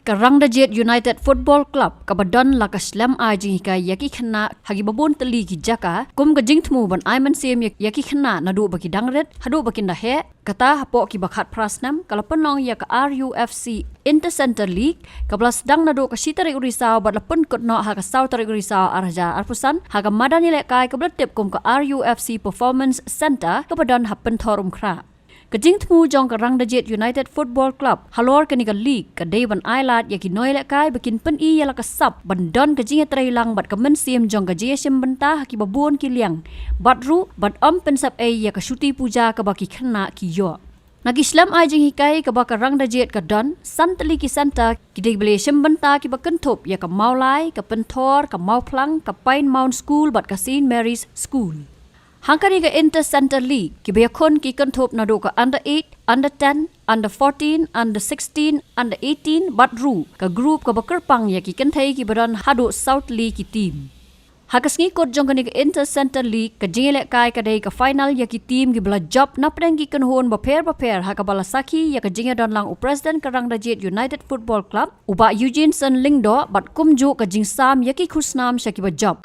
Karang Dajet United Football Club kabadon la ka Khlem ai jing hikai yaki Khynnah hagi babon teli ki jaka kum ka jing thmu ban ai man sem yaki Khynnah nadu baki dangret hadu baki Lehnohei kata hapo ki bakhat prasnam kala penong ya ka RUFC Inter-Center League kablas dang nadu ka sitari urisau bat lapun kotno ha ka sautari urisau arja arpusan ha ka Madan ile kai kablat tep kum ka RUFC Performance Center kabadon hapen thorum kra Kajing temu jong Karang Dajet United Football Club halor kaniga league kadai ban ailat yaki noi lek kai bikin pen i yala kasap bandon kajing trailang bat kamen sim jong gaje sim benta ki babon ki liang batru bat pensap ya ka Shuti Puja ka baki Khynnah ki yo Nagi Khlem ai jing hikai ka ba Karang Dajet ka don santali ki santa ki dei bele sim benta ki baken thop ya ka maulai ka penthor ka mau plang ka Pine Mount School bat ka St Mary's School Hangkari ka Inter-Center League ki bayakon ki kantop na do ka under 8, under 10, under 14, under 16, under 18 batru ka group ka bakerpang ya ki kanthai ki badan hado South League ki team. Hakas ngikot jong kani ka Inter-Center League ka jingilek kai ka day ka final ya ki team ki bala job na preng ki kanhon baper haka bala saki ya ka jinga don lang u President Karang Dajet United Football Club uba Eugene San Lyngba bat kumju ka jing sam ya ki khusnam sya ki ba job.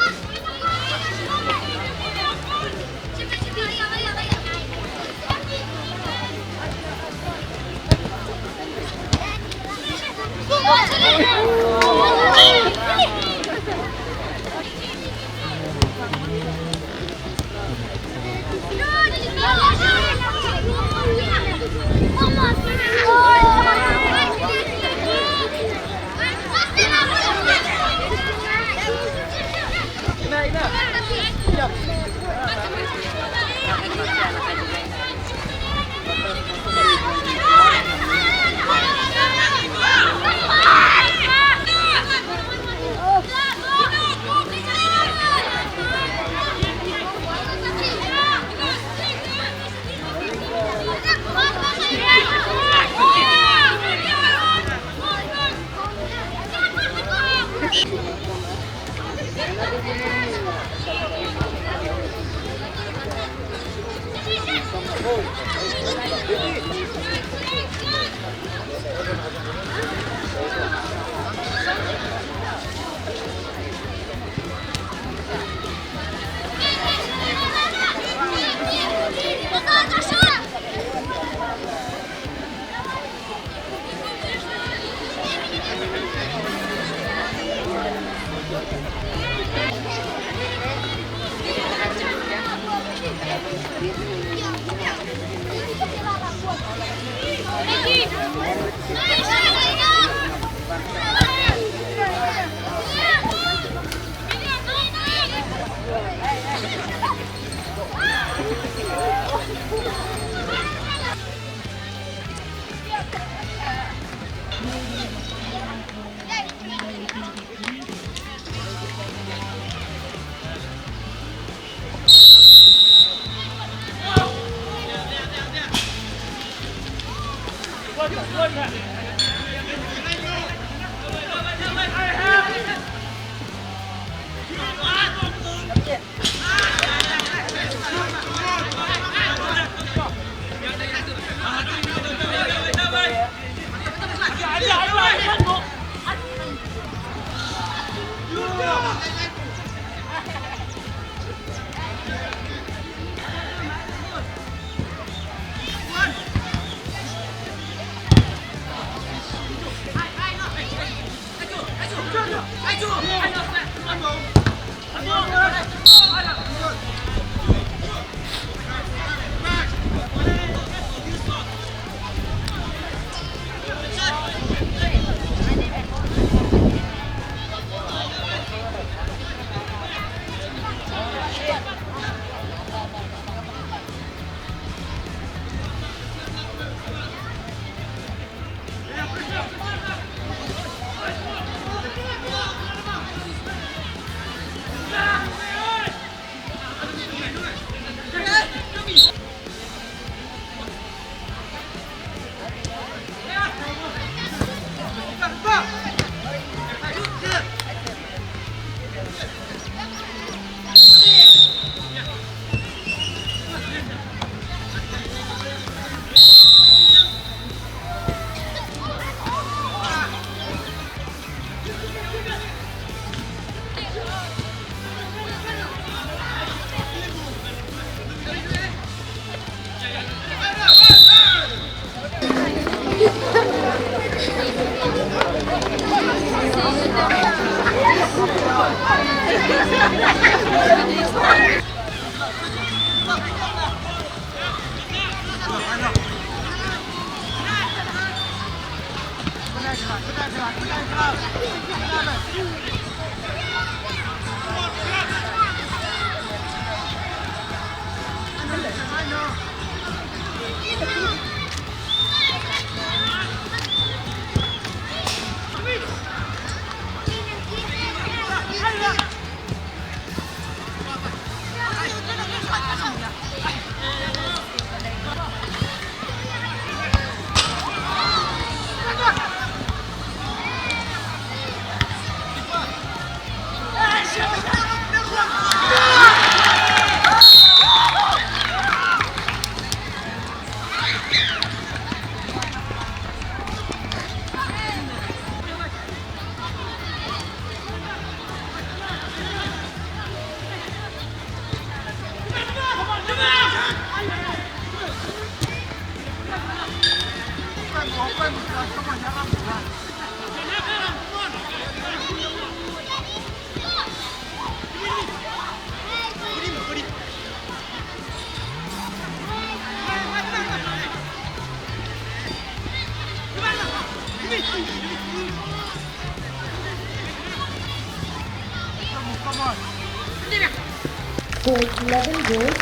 Scored 11 goals,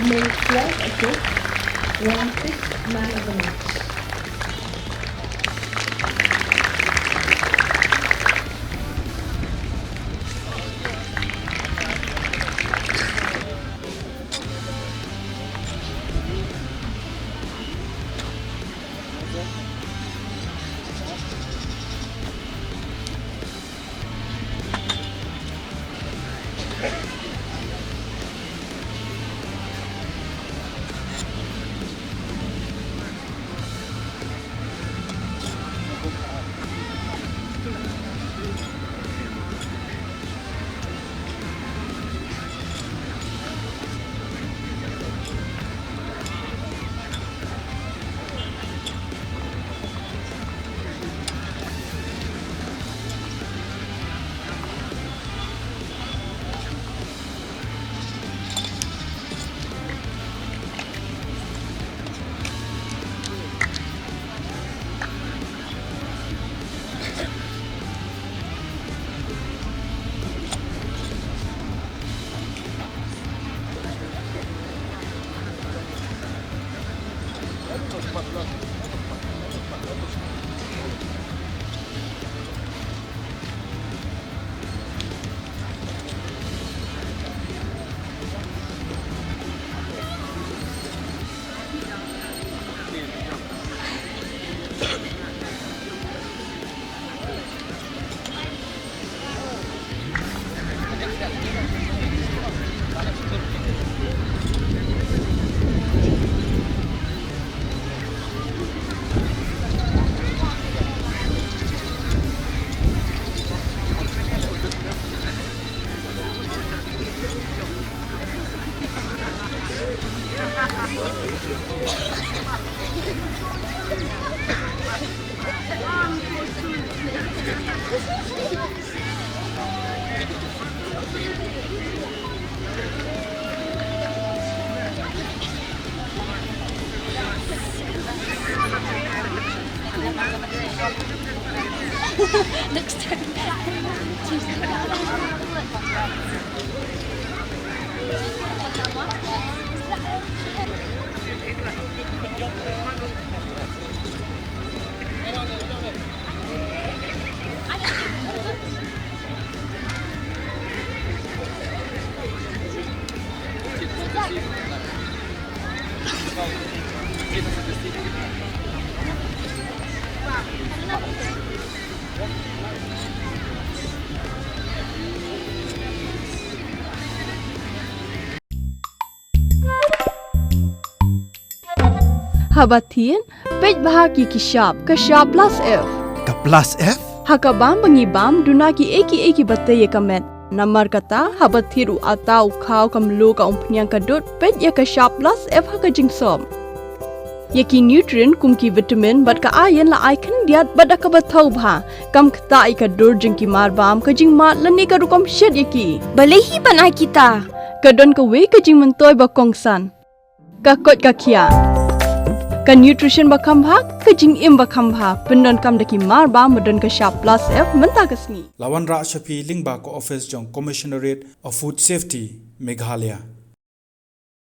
made 12 assists, won 6 man of the match. Next time. Habatin, pej bahagi kishap, kashap plus F. Ka plus F? Hakabam bangibam dunaki eki bataye kamet. Namar kata habathiru atau khau kamlu ka umpnyang kadut pej ya kashap plus F hakajingsom. Yaki nutrient kumki vitamin bat ka iron la icon diat bat akabathau bha. Kam kta ikadur jingki marbam kajing mat lani ka rukom shed yaki. Balehi banai kita. Kadon ka we kajing mentoy bakongsan. Kakot kakia. Ka nutrition bakam bha ka jing im bakam bha pendon kam daki mar ba modon ka sharp plus F menta kasni. Lawan Ra Shapi Lyngba ko office jong Commissionerate of Food Safety Meghalaya.